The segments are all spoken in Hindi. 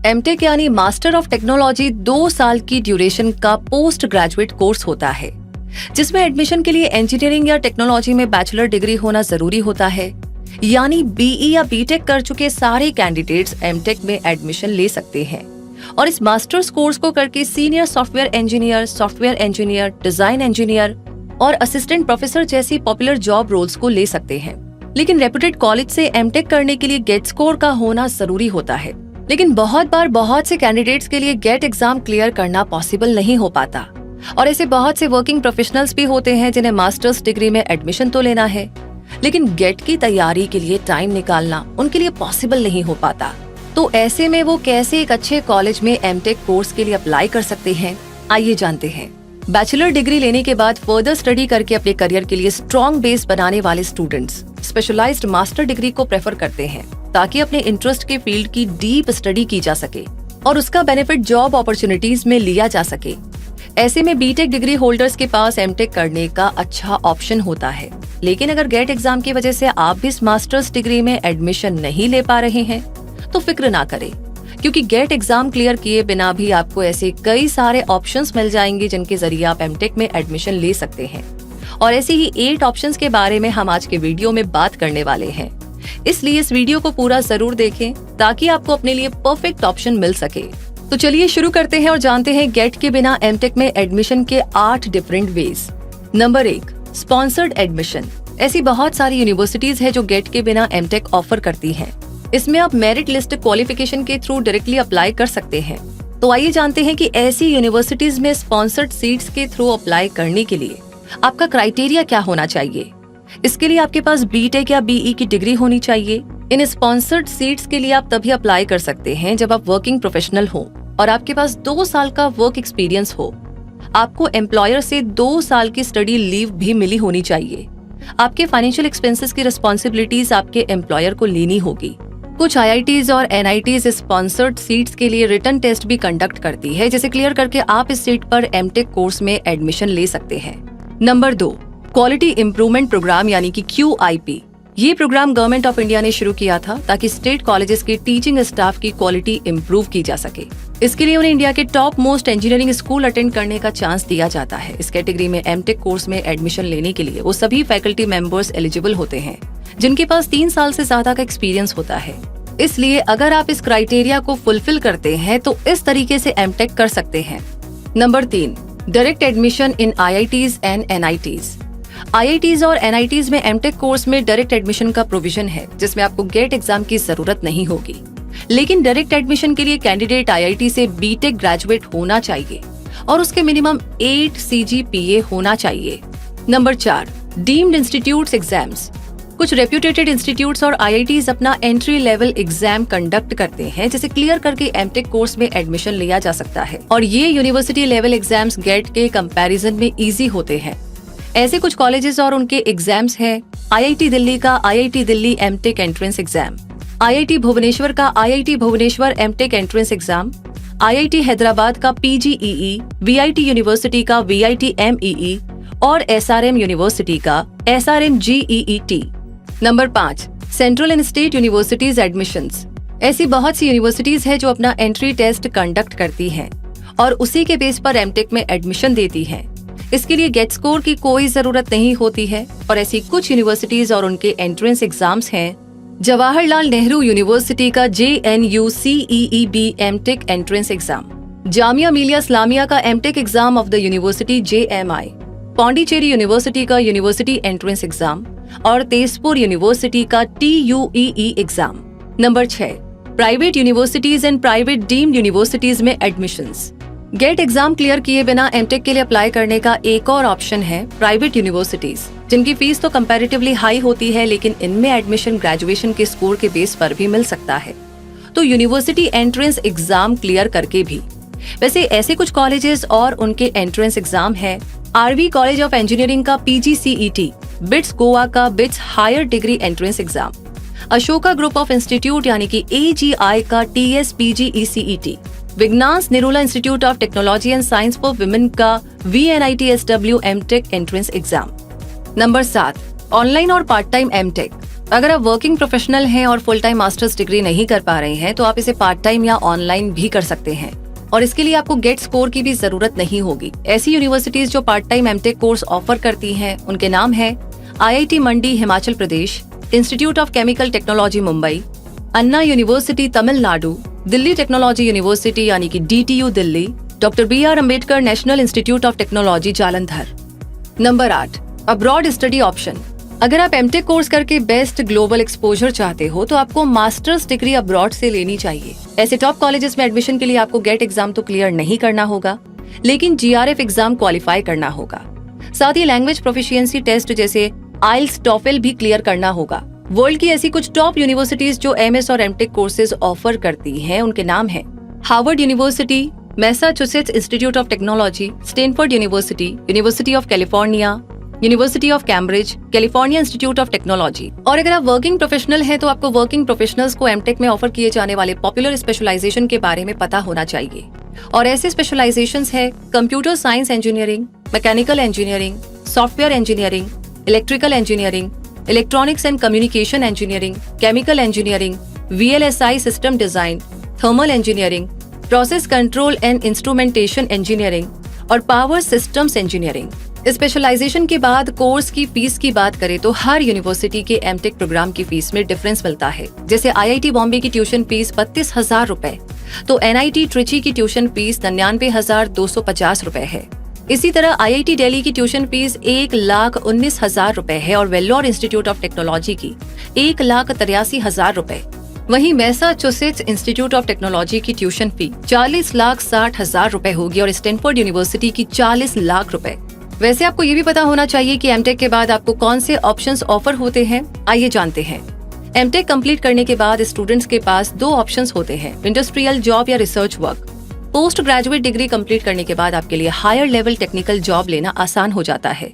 एमटेक यानी मास्टर ऑफ टेक्नोलॉजी 2 साल की ड्यूरेशन का पोस्ट ग्रेजुएट कोर्स होता है, जिसमें एडमिशन के लिए इंजीनियरिंग या टेक्नोलॉजी में बैचलर डिग्री होना जरूरी होता है। यानी बीई या बीटेक कर चुके सारे कैंडिडेट्स एमटेक में एडमिशन ले सकते हैं और इस मास्टर्स कोर्स को करके senior software engineer, design engineer और असिस्टेंट प्रोफेसर जैसी पॉपुलर जॉब रोल्स को ले सकते हैं। लेकिन रेप्यूटेड कॉलेज से एमटेक करने के लिए गेट स्कोर का होना जरूरी होता है। लेकिन बहुत से कैंडिडेट्स के लिए गेट एग्जाम क्लियर करना पॉसिबल नहीं हो पाता और ऐसे बहुत से वर्किंग प्रोफेशनल्स भी होते हैं जिन्हें मास्टर्स डिग्री में एडमिशन तो लेना है, लेकिन गेट की तैयारी के लिए टाइम निकालना उनके लिए पॉसिबल नहीं हो पाता। तो ऐसे में वो कैसे एक अच्छे कॉलेज में एमटेक कोर्स के लिए अप्लाई कर सकते हैं, आइए जानते हैं। बैचलर डिग्री लेने के बाद फर्दर स्टडी करके अपने करियर के लिए स्ट्रॉन्ग बेस बनाने वाले स्टूडेंट्स स्पेशलाइज्ड मास्टर डिग्री को प्रेफर करते हैं ताकि अपने इंटरेस्ट के फील्ड की डीप स्टडी की जा सके और उसका बेनिफिट जॉब अपॉर्चुनिटीज में लिया जा सके। ऐसे में बीटेक डिग्री होल्डर्स के पास एमटेक करने का अच्छा ऑप्शन होता है। लेकिन अगर गेट एग्जाम की वजह से आप भी इस मास्टर्स डिग्री में एडमिशन नहीं ले पा रहे हैं तो फिक्र ना करें, क्योंकि गेट एग्जाम क्लियर किए बिना भी आपको ऐसे कई सारे ऑप्शंस मिल जाएंगे जिनके जरिए आप एमटेक में एडमिशन ले सकते हैं। और ऐसे ही 8 ऑप्शंस के बारे में हम आज के वीडियो में बात करने वाले हैं, इसलिए इस वीडियो को पूरा जरूर देखें ताकि आपको अपने लिए परफेक्ट ऑप्शन मिल सके। तो चलिए शुरू करते हैं और जानते हैं गेट के बिना एमटेक में एडमिशन के 8 different ways. Number 1, sponsored admission. ऐसी बहुत सारी यूनिवर्सिटीज है जो गेट के बिना एमटेक ऑफर करती हैं। इसमें आप मेरिट लिस्ट क्वालिफिकेशन के थ्रू डायरेक्टली अप्लाई कर सकते हैं। तो आइए जानते हैं कि ऐसी यूनिवर्सिटीज में स्पॉन्सर्ड सीट्स के थ्रू अप्लाई करने के लिए आपका क्राइटेरिया क्या होना चाहिए। इसके लिए आपके पास बीटेक या बीई की डिग्री होनी चाहिए। इन स्पॉन्सर्ड सीट्स के लिए आप तभी अप्लाई कर सकते हैं जब आप वर्किंग प्रोफेशनल हो और आपके पास 2 साल का वर्क एक्सपीरियंस हो। आपको एम्प्लॉयर से 2 साल की स्टडी लीव भी मिली होनी चाहिए। आपके फाइनेंशियल एक्सपेंसेस की रिस्पॉन्सिबिलिटीज आपके एम्प्लॉयर को लेनी होगी। कुछ आईआईटीज और एनआईटीज स्पॉन्सर्ड सीट्स के लिए रिटन टेस्ट भी कंडक्ट करती है, जिसे क्लियर करके आप इस सीट पर एमटेक कोर्स में एडमिशन ले सकते हैं। नंबर 2, क्वालिटी इंप्रूवमेंट प्रोग्राम यानी कि QIP। ये प्रोग्राम गवर्नमेंट ऑफ इंडिया ने शुरू किया था ताकि स्टेट कॉलेजेस के टीचिंग स्टाफ की क्वालिटी इंप्रूव की जा सके। इसके लिए उन्हें इंडिया के top most engineering school attend करने का चांस दिया जाता है। इस कैटेगरी में एमटेक कोर्स में एडमिशन लेने के लिए वो सभी फैकल्टी मेंबर्स एलिजिबल होते हैं जिनके पास 3 साल से ज्यादा का एक्सपीरियंस होता है। इसलिए अगर आप इस क्राइटेरिया को फुलफिल करते हैं तो इस तरीके से एमटेक कर सकते हैं। Number 3, direct admission in IITs and NITs। IITs और NITs में एमटेक कोर्स में डायरेक्ट एडमिशन का प्रोविजन है, जिसमें आपको गेट एग्जाम की जरूरत नहीं होगी। लेकिन डायरेक्ट एडमिशन के लिए कैंडिडेट IIT से बीटेक ग्रेजुएट होना चाहिए और उसके मिनिमम 8 CGPA होना चाहिए। Number 4, deemed institutes exams. कुछ रेप्यूटेटेड इंस्टीट्यूट्स और IITs अपना एंट्री लेवल एग्जाम कंडक्ट करते हैं, जिसे क्लियर करके एमटेक कोर्स में एडमिशन लिया जा सकता है और ये यूनिवर्सिटी लेवल एग्जाम्स गेट के कंपैरिजन में इजी होते हैं। ऐसे कुछ कॉलेजेस और उनके एग्जाम्स हैं IIT दिल्ली का IIT Delhi MTech entrance exam, IIT Bhubaneswar का IIT Bhubaneswar MTech entrance exam, IIT Hyderabad का PGEE, VIT यूनिवर्सिटी का VIT MEE और SRM यूनिवर्सिटी का SRM GEET। Number 5, central and state universities admissions. ऐसी बहुत सी यूनिवर्सिटीज है जो अपना एंट्री टेस्ट कंडक्ट करती हैं और उसी के बेस पर एमटेक में एडमिशन देती हैं। इसके लिए गेट स्कोर की कोई जरूरत नहीं होती है और ऐसी कुछ यूनिवर्सिटीज और उनके एंट्रेंस एग्जाम्स हैं। जवाहरलाल नेहरू यूनिवर्सिटी का JNU CEEB MTech entrance exam, Jamia Millia Islamia का MTech exam of the university JMI, Pondicherry university का यूनिवर्सिटी एंट्रेंस एग्जाम और तेजपुर यूनिवर्सिटी का TUEE exam. Number 6, private universities and private deemed universities में एडमिशंस। गेट एग्जाम क्लियर किए बिना एमटेक के लिए अप्लाई करने का एक और ऑप्शन है प्राइवेट यूनिवर्सिटीज, जिनकी फीस तो कंपैरेटिवली हाई होती है, लेकिन इनमें एडमिशन ग्रेजुएशन के स्कोर के बेस पर भी मिल सकता है, तो यूनिवर्सिटी एंट्रेंस एग्जाम क्लियर करके भी। वैसे ऐसे कुछ कॉलेजेस और उनके एंट्रेंस एग्जाम है RV कॉलेज ऑफ इंजीनियरिंग का PGCET, बिट्स गोवा का BITS higher degree entrance exam, Ashoka group of institute यानी कि AGI का TSPGECET, Vignan's Nirula institute of technology and science for women का VNITSW MTech entrance exam. Number 7, online और पार्ट टाइम एमटेक। अगर आप वर्किंग प्रोफेशनल हैं और फुल टाइम मास्टर्स डिग्री नहीं कर पा रहे हैं तो आप इसे पार्ट टाइम या ऑनलाइन भी कर सकते हैं और इसके लिए आपको गेट स्कोर की भी जरूरत नहीं होगी। ऐसी यूनिवर्सिटीज जो part time MTech course offer करती हैं उनके नाम है IIT Mandi Himachal Pradesh, institute of chemical technology Mumbai, Anna university Tamil Nadu, Delhi technology university यानी कि DTU Delhi, doctor BR Ambedkar national institute of technology Jalandhar. Number 8, abroad study option. अगर आप एमटेक कोर्स करके बेस्ट ग्लोबल एक्सपोजर चाहते हो तो आपको मास्टर्स डिग्री अब्रॉड से लेनी चाहिए। ऐसे टॉप कॉलेजेस में एडमिशन के लिए आपको गेट एग्जाम तो क्लियर नहीं करना होगा, लेकिन GRF एग्जाम क्वालिफाई करना होगा। साथ ही लैंग्वेज प्रोफिशिएंसी टेस्ट जैसे IELTS, TOEFL भी क्लियर करना होगा। वर्ल्ड की ऐसी कुछ टॉप यूनिवर्सिटीज जो MS और एमटेक कोर्सेज ऑफर करती हैं उनके नाम है Harvard university, Massachusetts institute of technology, Stanford university, university of California, university of Cambridge, California institute of technology. और अगर आप वर्किंग प्रोफेशनल हैं तो आपको वर्किंग प्रोफेशनल्स को एमटेक में ऑफर किए जाने वाले पॉपुलर स्पेशलाइजेशन के बारे में पता होना चाहिए। और ऐसे स्पेशलाइजेशंस है computer science engineering, mechanical engineering, software engineering, electrical engineering, electronics and communication engineering, chemical engineering, VLSI system design, thermal engineering, process control and instrumentation engineering और पावर सिस्टम्स इंजीनियरिंग। स्पेशलाइजेशन के बाद कोर्स की फीस की बात करें तो हर यूनिवर्सिटी के एमटेक प्रोग्राम की फीस में डिफरेंस मिलता है। जैसे IIT बॉम्बे की ट्यूशन फीस 32,000 रुपए तो NIT ट्रिची की ट्यूशन फीस 99,250 रुपए है। इसी तरह IIT दिल्ली की ट्यूशन फीस 1,19,000 रुपए है और वेल्लोर इंस्टीट्यूट ऑफ टेक्नोलॉजी की 1,83,000 रुपए। वहीं मैसाचुसेट्स इंस्टीट्यूट ऑफ टेक्नोलॉजी की ट्यूशन फी 40,60,000 रुपए होगी और स्टैनफोर्ड यूनिवर्सिटी की 40 लाख रुपए। वैसे आपको ये भी पता होना चाहिए कि एमटेक के बाद आपको कौन से ऑप्शंस ऑफर होते हैं। आइए जानते हैं। एमटेक कंप्लीट करने के बाद स्टूडेंट्स के पास 2 ऑप्शंस होते हैं, इंडस्ट्रियल जॉब या research work. Post graduate degree complete करने के बाद आपके लिए हायर लेवल टेक्निकल जॉब लेना आसान हो जाता है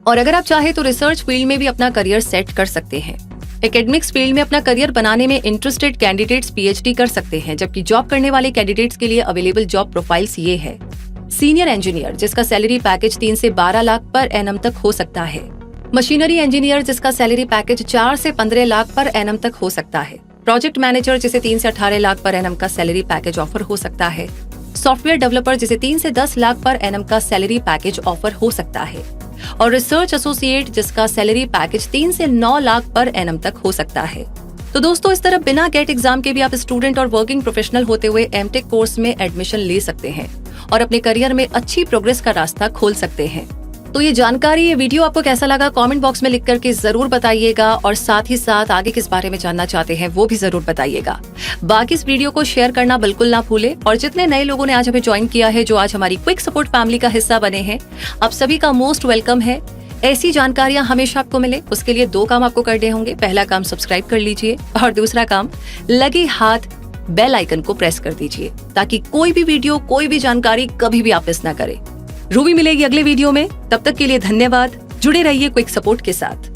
और अगर आप चाहे तो रिसर्च फील्ड में भी अपना करियर सेट कर सकते हैं। एकेडमिक्स फील्ड में अपना करियर बनाने में इंटरेस्टेड कैंडिडेट्स PhD कर सकते हैं, जबकि जॉब करने वाले कैंडिडेट्स के लिए अवेलेबल जॉब प्रोफाइल्स ये है। सीनियर इंजीनियर जिसका सैलरी पैकेज 3 से 12 लाख पर एनम तक हो सकता है। मशीनरी इंजीनियर जिसका सैलरी पैकेज 4 से 15 लाख पर एनम तक हो सकता है। प्रोजेक्ट मैनेजर जिसे 3 से 18 लाख पर एनम का सैलरी पैकेज ऑफर हो सकता है। सॉफ्टवेयर डेवलपर जिसे 3 से 10 लाख पर एनम का सैलरी पैकेज ऑफर हो सकता है और रिसर्च एसोसिएट जिसका सैलरी पैकेज 3 से 9 लाख पर एनम तक हो सकता है। तो दोस्तों, इस तरह बिना गेट एग्जाम के भी आप स्टूडेंट और वर्किंग प्रोफेशनल होते हुए एमटेक कोर्स में एडमिशन ले सकते हैं और अपने करियर में अच्छी प्रोग्रेस का रास्ता खोल सकते हैं। तो ये जानकारी, ये वीडियो आपको कैसा लगा कमेंट बॉक्स में लिख करके जरूर बताइएगा और साथ ही साथ आगे किस बारे में जानना चाहते हैं वो भी जरूर बताइएगा। बाकी इस वीडियो को शेयर करना बिल्कुल ना भूले और जितने नए लोगों ने आज हमें ज्वाइन किया है, जो आज हमारी क्विक सपोर्ट फैमिली का हिस्सा बने हैं, आप सभी का मोस्ट वेलकम है। ऐसी जानकारियां हमेशा आपको मिले उसके लिए 2 काम आपको करने होंगे। पहला काम सब्सक्राइब कर लीजिए और दूसरा काम लगे हाथ बेल आइकन को प्रेस कर दीजिए ताकि कोई भी वीडियो, कोई भी जानकारी कभी भी आप मिस ना करें। रूबी मिलेगी अगले वीडियो में, तब तक के लिए धन्यवाद। जुड़े रहिए क्विक सपोर्ट के साथ।